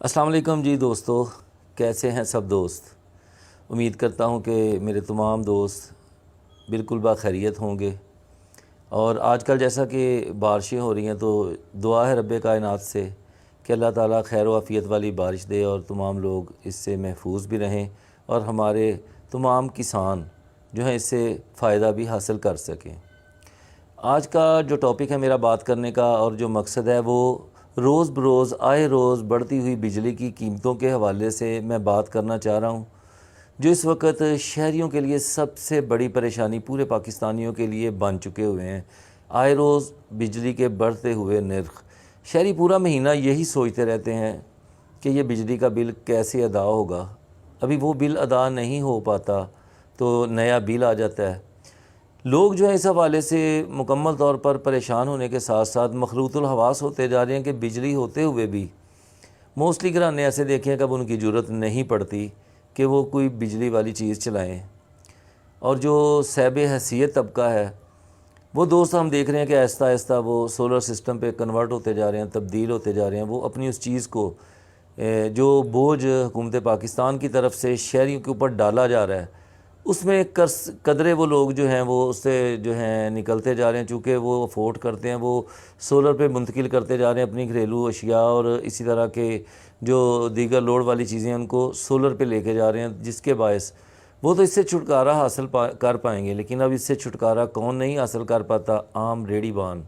अस्सलाम वालेकुम जी दोस्तों, कैसे हैं सब दोस्त। उम्मीद करता हूं कि मेरे तमाम दोस्त बिल्कुल बाखैरियत होंगे। और आजकल जैसा कि बारिशें हो रही हैं तो दुआ है रब्बे कायनात से कि अल्लाह ताला खैर व आफ़ियत वाली बारिश दे और तमाम लोग इससे महफूज भी रहें और हमारे तमाम किसान जो हैं इससे फ़ायदा भी हासिल कर सकें। आज का जो टॉपिक है मेरा बात करने का और जो मकसद है वो रोज़ बरोज़ आए रोज़ बढ़ती हुई बिजली की कीमतों के हवाले से मैं बात करना चाह रहा हूँ, जो इस वक्त शहरियों के लिए सबसे बड़ी परेशानी पूरे पाकिस्तानियों के लिए बन चुके हुए हैं। आए रोज़ बिजली के बढ़ते हुए नर्ख, शहरी पूरा महीना यही सोचते रहते हैं कि ये बिजली का बिल कैसे अदा होगा। अभी वो बिल अदा नहीं हो पाता तो नया बिल आ जाता है। लोग जो है इस हवाले से मुकम्मल तौर पर परेशान होने के साथ साथ मखलूतुल हवास होते जा रहे हैं कि बिजली होते हुए भी मोस्टली घराने ऐसे देखें कब उनकी ज़रूरत नहीं पड़ती कि वो कोई बिजली वाली चीज़ चलाएं। और जो सैब हैसियत तबका है वो दोस्त हम देख रहे हैं कि आहिस्ता आहिस्ता वो सोलर सिस्टम पे कन्वर्ट होते जा रहे हैं, तब्दील होते जा रहे हैं। वो अपनी उस चीज़ को जो बोझ हुकूमत पाकिस्तान की तरफ से शहरियों के ऊपर डाला जा रहा है उसमें कदरे वो लोग जो हैं वो उससे जो हैं निकलते जा रहे हैं। चूँकि वो अफोर्ड करते हैं, वो सोलर पे मुंतकिल करते जा रहे हैं अपनी घरेलू अशिया और इसी तरह के जो दीगर लोड वाली चीज़ें उनको सोलर पे लेके जा रहे हैं, जिसके बायस वो तो इससे छुटकारा हासिल कर पाएंगे। लेकिन अब इससे छुटकारा कौन नहीं हासिल कर पाता? आम रेडीबान,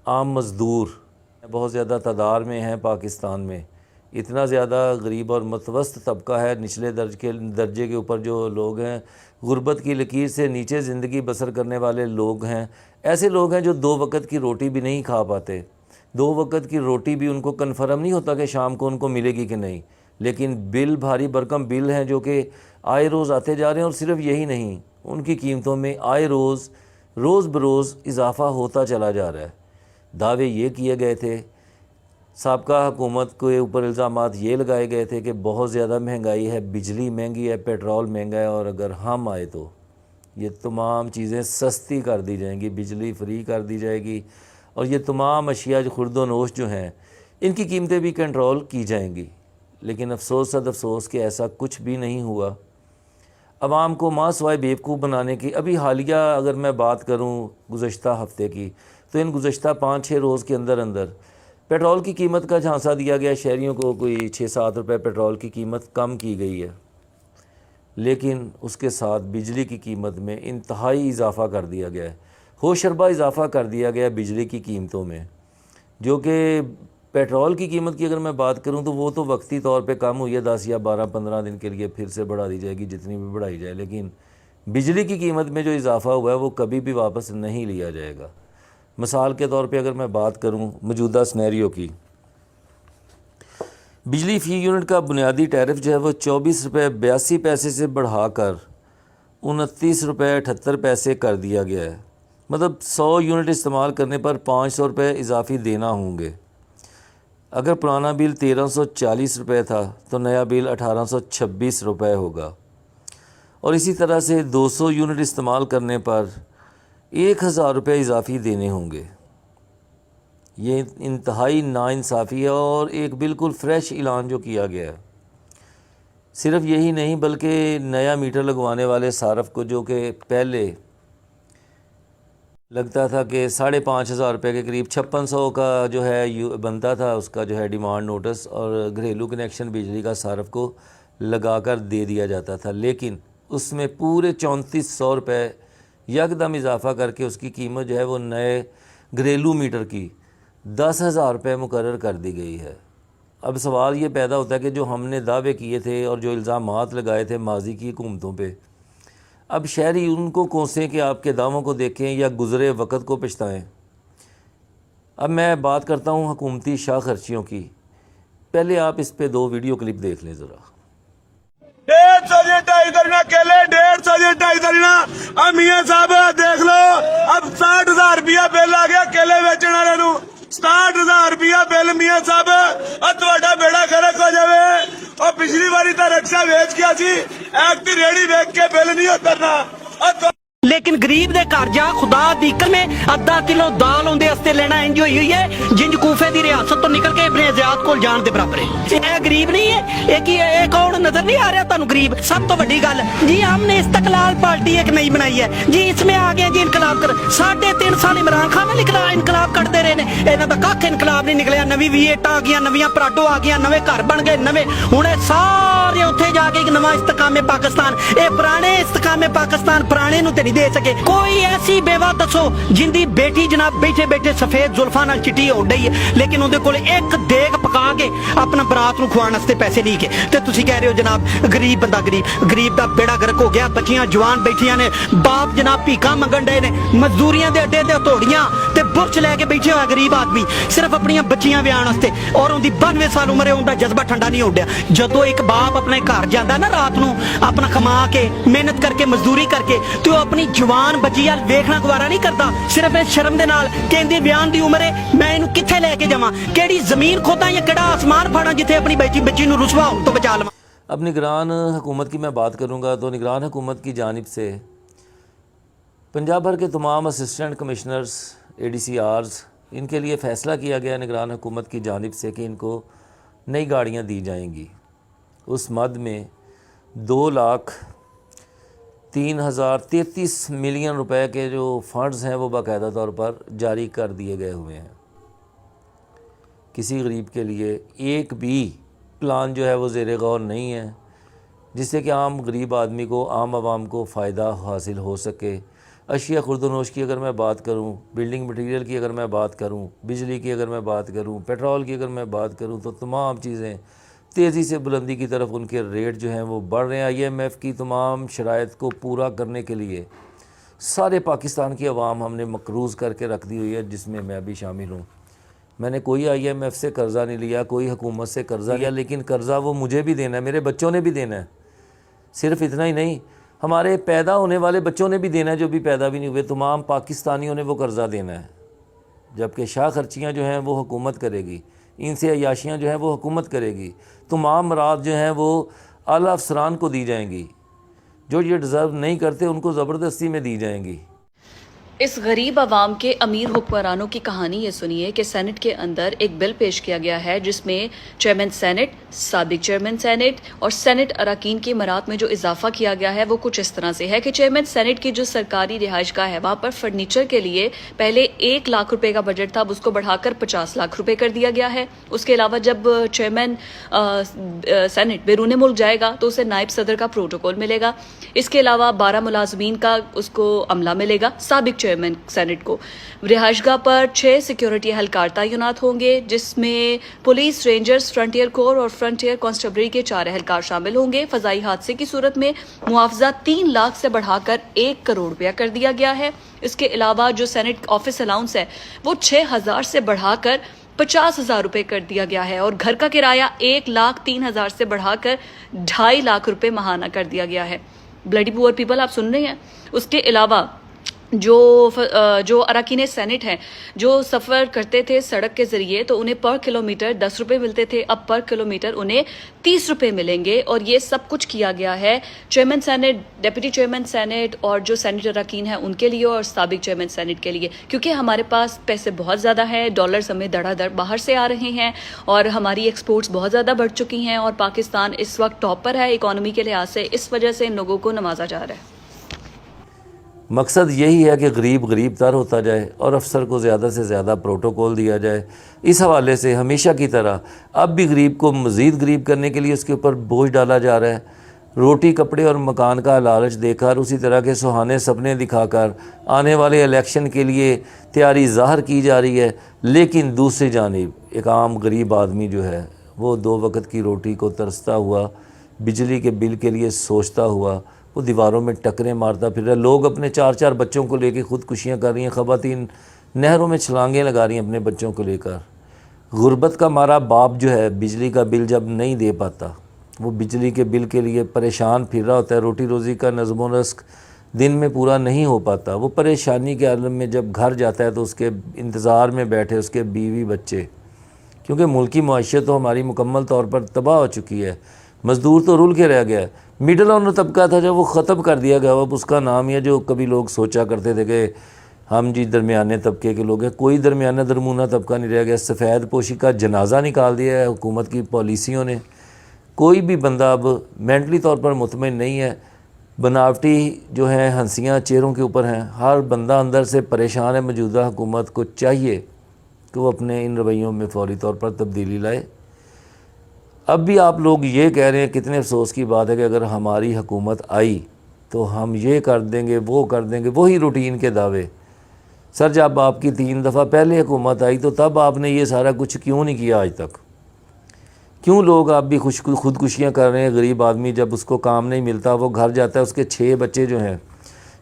आम मज़दूर बहुत ज़्यादा तादाद में हैं पाकिस्तान में। इतना ज़्यादा गरीब और मतवस्त तबका है, निचले दर्जे के ऊपर जो लोग हैं, गुर्बत की लकीर से नीचे ज़िंदगी बसर करने वाले लोग हैं। ऐसे लोग हैं जो 2 वक्त की रोटी भी नहीं खा पाते। 2 वक्त की रोटी भी उनको कन्फर्म नहीं होता कि शाम को उनको मिलेगी कि नहीं। लेकिन बिल भारी भरकम बिल हैं जो कि आए रोज़ आते जा रहे हैं। और सिर्फ यही नहीं, उनकी कीमतों में आए रोज़ बरोज़ इजाफ़ा होता चला जा रहा है। दावे ये किए गए थे, साबका हुकूमत के ऊपर इल्ज़ामात ये लगाए गए थे कि बहुत ज़्यादा महंगाई है, बिजली महंगी है, पेट्रोल महंगा है और अगर हम आए तो ये तमाम चीज़ें सस्ती कर दी जाएंगी, बिजली फ्री कर दी जाएगी और ये तमाम अशिया जो खुर्द नोश जो हैं इनकी कीमतें भी कंट्रोल की जाएंगी। लेकिन अफसोस सद अफसोस कि ऐसा कुछ भी नहीं हुआ। आवाम को मां सवाए बेवकूफ़ बनाने की अभी हालिया अगर मैं बात करूँ गुज़श्ता हफ़्ते की, तो इन गुज़श्ता 5-6 रोज़ के अंदर अंदर पेट्रोल की कीमत का झांसा दिया गया शहरियों को। कोई 6-7 रुपये पेट्रोल की कीमत कम की गई है, लेकिन उसके साथ बिजली की कीमत में इंतहाई इजाफ़ा कर दिया गया है। होशरबा इजाफ़ा कर दिया गया बिजली की कीमतों में। जो कि पेट्रोल की कीमत की अगर मैं बात करूं तो वो तो वक्ती तौर पे कम हुई है, 10 या 12-15 दिन के लिए फिर से बढ़ा दी जाएगी जितनी भी बढ़ाई जाए। लेकिन बिजली की कीमत में जो इजाफ़ा हुआ है वो कभी भी वापस नहीं लिया जाएगा। मिसाल के तौर पे अगर मैं बात करूं मौजूदा सिनेरियो की, बिजली फ़ी यूनिट का बुनियादी टैरिफ जो है वो 24 रुपये 82 पैसे से बढ़ाकर 29 रुपये 78 पैसे कर दिया गया है। मतलब 100 यूनिट इस्तेमाल करने पर 500 रुपये इजाफी देना होंगे। अगर पुराना बिल 1340 रुपये था तो नया बिल 1826 रुपये होगा। और इसी तरह से 200 यूनिट इस्तेमाल करने पर 1000 रुपये इजाफी देने होंगे। ये इंतहाई नाइंसाफ़ी है और एक बिल्कुल फ़्रेश ऐलान जो किया गया है। सिर्फ यही नहीं बल्कि नया मीटर लगवाने वाले सारफ को, जो कि पहले लगता था कि 5,500 रुपये के करीब 5600 का जो है बनता था उसका जो है डिमांड नोटिस, और घरेलू कनेक्शन बिजली का सारफ को लगाकर दे दिया जाता था। लेकिन उसमें पूरे 3400 रुपये यकदम इजाफ़ा करके उसकी कीमत जो है वो नए घरेलू मीटर की 10,000 रुपये मुकर्रर कर दी गई है। अब सवाल ये पैदा होता है कि जो हमने दावे किए थे और जो इल्ज़ामात लगाए थे माजी की हुकूमतों पे, अब शहरी उनको कोसें कि आपके दावों को देखें या गुज़रे वक़्त को पछताएं। अब मैं बात करता हूँ हुकूमती शाह खर्चियों की। पहले आप इस पे 2 वीडियो क्लिप देख लें ज़रा। 150 250 केले 150 250। अब मियाँ साहब देख लो, अब 60,000 रुपया बिल आ गया केले बेचने वाले नू। 60,000 रुपया बिल मियाँ साहब, और तुहाडा बेड़ा गर्क हो जावे। और पिछली बारी तो रक्षा वेच गया सी, एक रेड़ी वेच के बिल नहीं उतरना। लेकिन गरीब दे घर जा खुदा दी कसम, 1/2 किलो दाल उनदे हस्ते लेना इंज हुई है जिंज कूफे दी रियासत तो निकल के इब्ने ज़ियाद ਕੋਲ ਜਾਣ ਦੇ ਬਰਾਬਰ ਹੈ। ਇਹ ਗਰੀਬ ਨਹੀਂ ਹੈ, ਇਹ ਕੀ ਹੈ, ਇਹ ਕੌਣ ਨਜ਼ਰ नहीं आ रहा ਤੁਹਾਨੂੰ गरीब? सब तो बड़ी गल जी, हमने इस्तकलाल पार्टी एक नई बनाई है जी, इसमें आ गए जी इनकलाब कर। 3.5 साल इमरान खान ने इनकलाब करते रहे ने, इन्हां दा कख इनकलाब नहीं निकलिया। नवी V8 आ गई, नवीं पराडो आ गई, नवे घर बन गए, नवे हुण सारे उत्थे जाके एक नवा इस्तकामे पाकिस्तान। ये पुराने इस्तकामे पाकिस्तान पुराने नूं ते नहीं दे सके। कोई ऐसी बेवा दसो जिंदी बेटी जनाब बैठे बैठे सफेद जुल्फां नाल चिट्टी हो रही है, लेकिन उहदे कोल एक देग पका के अपना बरात नूं खवाउण वास्ते पैसे नहीं के, ते तुसीं कह रहे हो जनाब गरीब बंदा गरीब दा बेड़ा गर्क हो गया। बच्चियां जवान बैठियां ने, बाप जनाब भीखा मंगण डे ने, मजदूरियां दे अड्डे ते तोड़ियां ते बुरच लैके बैठे होया गरीब आदमी सिर्फ अपनी बच्चियां विआहण वास्ते, और उनदी 92 साल उम्र है, उनदा जज्बा ठंडा नहीं होंदा। जदों एक बाप अपने घर जांदा ना रात नूं अपना कमा के मेहनत करके मजदूरी करके, ते ओह अपनी जवान बच्ची वाल वेखना गवारा नहीं करदा, सिर्फ इस शर्म दे नाल कहंदी विआहण दी उम्र है, मैं इहनूं कित्थे लैके जावां, किहड़ी जमीन खोदां या किहड़ा आसमान फाड़ां जिथे अपनी बच्ची नूं रुसवा होण तों बचा लवां। अब निगरान हुकूमत की मैं बात करूंगा तो निगरान हुकूमत की जानिब से पंजाब भर के तमाम असिस्टेंट कमिश्नर्स, ADCRs, इनके लिए फ़ैसला किया गया निगरान हुकूमत की जानिब से कि इनको नई गाड़ियां दी जाएंगी। उस मद में 2,03,033 मिलियन रुपए के जो फ़ंड्स हैं वो बाकायदा तौर पर जारी कर दिए गए हुए हैं। किसी गरीब के लिए एक भी प्लान जो है वो ज़ेर गौर नहीं है जिससे कि आम गरीब आदमी को, आम आवाम को फ़ायदा हासिल हो सके। अशिया खुर्दनोश की अगर मैं बात करूं, बिल्डिंग मटीरियल की अगर मैं बात करूं, बिजली की अगर मैं बात करूं, पेट्रोल की अगर मैं बात करूं, तो तमाम चीज़ें तेज़ी से बुलंदी की तरफ उनके रेट जो हैं वो बढ़ रहे हैं। IMF की तमाम शराइत को पूरा करने के लिए सारे पाकिस्तान की आवाम हमने मकरूज़ करके रख दी हुई है, जिसमें मैं भी शामिल हूँ। मैंने कोई IMF से कर्ज़ा नहीं लिया, कोई हुकूमत से कर्ज़ा लिया, लेकिन कर्ज़ा वो मुझे भी देना है, मेरे बच्चों ने भी देना है। सिर्फ इतना ही नहीं, हमारे पैदा होने वाले बच्चों ने भी देना है, जो भी पैदा भी नहीं हुए, तमाम पाकिस्तानियों ने वो कर्ज़ा देना है। जबकि शाह खर्चियाँ जो हैं वो हुकूमत करेगी, इनसे अयाशियाँ जो हैं वो हुकूमत करेगी, तमाम मराद जो हैं वो आला अफसरान को दी जाएंगी, जो ये डिज़र्व नहीं करते उनको ज़बरदस्ती में दी जाएंगी। इस गरीब आवाम के अमीर हुक्मरानों की कहानी ये सुनिए कि सेनेट के अंदर एक बिल पेश किया गया है जिसमें चेयरमैन सेनेट, साबिक चेयरमैन सेनेट और सेनेट अरकान की मरात में जो इजाफा किया गया है वो कुछ इस तरह से है कि चेयरमैन सेनेट की जो सरकारी रिहाइशगाह है वहाँ पर फर्नीचर के लिए पहले 1 लाख रुपए का बजट था, अब उसको बढ़ाकर 50 लाख रुपए कर दिया गया है। उसके अलावा जब चेयरमैन सेनेट बैरून मुल्क जाएगा तो उसे नायब सदर का प्रोटोकॉल मिलेगा। इसके अलावा 12 मुलाजमीन का उसको अमला मिलेगा। साबिक चेयरमैन सेनेट को रिहाइशगाह पर 6 सिक्योरिटी एहलकार तैनात होंगे, जिसमें पुलिस, रेंजर्स, फ्रंटियर कोर और फ्रंटियर कांस्टेबलरी के 4 एहलकार शामिल होंगे। फजाई हादसे की सूरत में मुआवजा 3 लाख से बढ़ाकर 1 करोड़ रुपया कर दिया गया है। इसके अलावा जो सेनेट ऑफिस अलाउंस है वो 6,000 से बढ़ाकर 50,000 रुपये कर दिया गया है, और घर का किराया 1,03,000 से बढ़ाकर 2.5 लाख रुपये माहाना कर दिया गया है। ब्लडी पुअर पीपल आप सुन रहे हैं। उसके अलावा जो अरकान सेनेट हैं जो सफ़र करते थे सड़क के ज़रिए तो उन्हें पर किलोमीटर 10 रुपये मिलते थे, अब पर किलोमीटर उन्हें 30 रुपये मिलेंगे। और ये सब कुछ किया गया है chairman senate, deputy chairman senate और जो सेनेट अरकान हैं उनके लिए और साबिक चेयरमैन सेनेट के लिए, क्योंकि हमारे पास पैसे बहुत ज़्यादा हैं, डॉलर्स हमें धड़ाधड़ बाहर से आ रहे हैं और हमारी एक्सपोर्ट्स बहुत ज़्यादा बढ़ चुकी हैं और पाकिस्तान इस वक्त टॉप पर है इकॉनमी के लिहाज से। इस वजह से इन लोगों को नवाजा जा रहा है। मकसद यही है कि गरीब गरीब तर होता जाए और अफसर को ज़्यादा से ज़्यादा प्रोटोकॉल दिया जाए। इस हवाले से हमेशा की तरह अब भी गरीब को मज़ीद गरीब करने के लिए उसके ऊपर बोझ डाला जा रहा है। रोटी, कपड़े और मकान का लालच देकर, उसी तरह के सुहाने सपने दिखाकर आने वाले इलेक्शन के लिए तैयारी ज़ाहिर की जा रही है। लेकिन दूसरी जानिब एक आम गरीब आदमी जो है वो 2 वक्त की रोटी को तरसता हुआ, बिजली के बिल के लिए सोचता हुआ वो दीवारों में टकरें मारता फिर रहा है। लोग अपने 4-4 बच्चों को लेकर ख़ुदकुशियाँ कर रही हैं, ख़वातीन नहरों में छलांगें लगा रही हैं अपने बच्चों को लेकर। गुर्बत का मारा बाप जो है बिजली का बिल जब नहीं दे पाता, वो बिजली के बिल के लिए परेशान फिर रहा होता है। रोटी रोज़ी का नज़्म रस्क दिन में पूरा नहीं हो पाता। वो परेशानी के आलम में जब घर जाता है तो उसके इंतज़ार में बैठे उसके बीवी बच्चे, क्योंकि मुल्की मईशत तो हमारी मुकम्मल तौर पर तबाह हो चुकी है। मज़दूर तो रुल के रह गया है। मिडल ऑनर तबका था जब वो ख़त्म कर दिया गया। अब उसका नाम यह जो कभी लोग सोचा करते थे कि ہم جی درمیانے طبقے کے لوگ ہیں، کوئی درمیانہ درمونہ طبقہ نہیں رہ گیا۔ سفید پوشی کا جنازہ نکال دیا ہے حکومت کی پالیسیوں نے۔ کوئی بھی بندہ اب مینٹلی طور پر مطمئن نہیں ہے۔ بناوٹی جو ہیں ہنسیاں چہروں کے اوپر ہیں، ہر بندہ اندر سے پریشان ہے۔ موجودہ حکومت کو چاہیے کہ وہ اپنے ان رویوں میں فوری طور پر تبدیلی لائے۔ اب بھی آپ لوگ یہ کہہ رہے ہیں، کتنے افسوس کی بات ہے کہ اگر ہماری حکومت آئی تو ہم یہ کر دیں گے، وہ کر دیں گے، وہی روٹین کے دعوے۔ سر جب آپ کی 3 دفعہ پہلے حکومت آئی تو تب آپ نے یہ سارا کچھ کیوں نہیں کیا آج تک؟ کیوں لوگ آپ بھی خودکشیاں کر رہے ہیں؟ غریب آدمی جب اس کو کام نہیں ملتا، وہ گھر جاتا ہے، اس کے 6 بچے جو ہیں،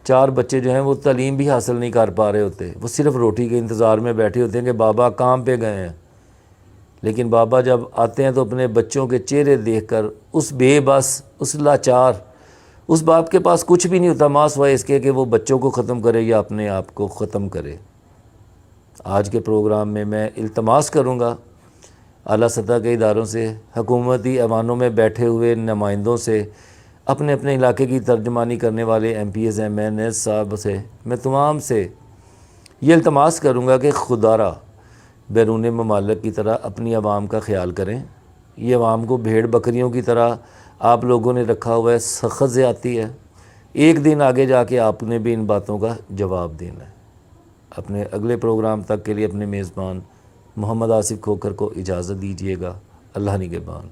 4 بچے جو ہیں وہ تعلیم بھی حاصل نہیں کر پا رہے ہوتے، وہ صرف روٹی کے انتظار میں بیٹھے ہوتے ہیں کہ بابا کام پہ گئے ہیں۔ لیکن بابا جب آتے ہیں تو اپنے بچوں کے چہرے دیکھ کر اس بے بس، اس لاچار، اس باپ کے پاس کچھ بھی نہیں ہوتا ماں سوائے اس کے کہ وہ بچوں کو ختم کرے یا اپنے آپ کو ختم کرے۔ آج کے پروگرام میں میں التماس کروں گا اعلیٰ سطح کے اداروں سے، حکومتی ایوانوں میں بیٹھے ہوئے نمائندوں سے، اپنے اپنے علاقے کی ترجمانی کرنے والے MPAs M N S صاحب سے، میں تمام سے یہ التماس کروں گا کہ خدا را بیرون ممالک کی طرح اپنی عوام کا خیال کریں۔ یہ عوام کو بھیڑ بکریوں کی طرح آپ لوگوں نے رکھا ہوا ہے، سخت زیادتی ہے۔ ایک دن آگے جا کے آپ نے بھی ان باتوں کا جواب دینا ہے۔ اپنے اگلے پروگرام تک کے لیے اپنے میزبان محمد آصف کھوکھر کو اجازت دیجیے گا۔ اللہ نگہبان۔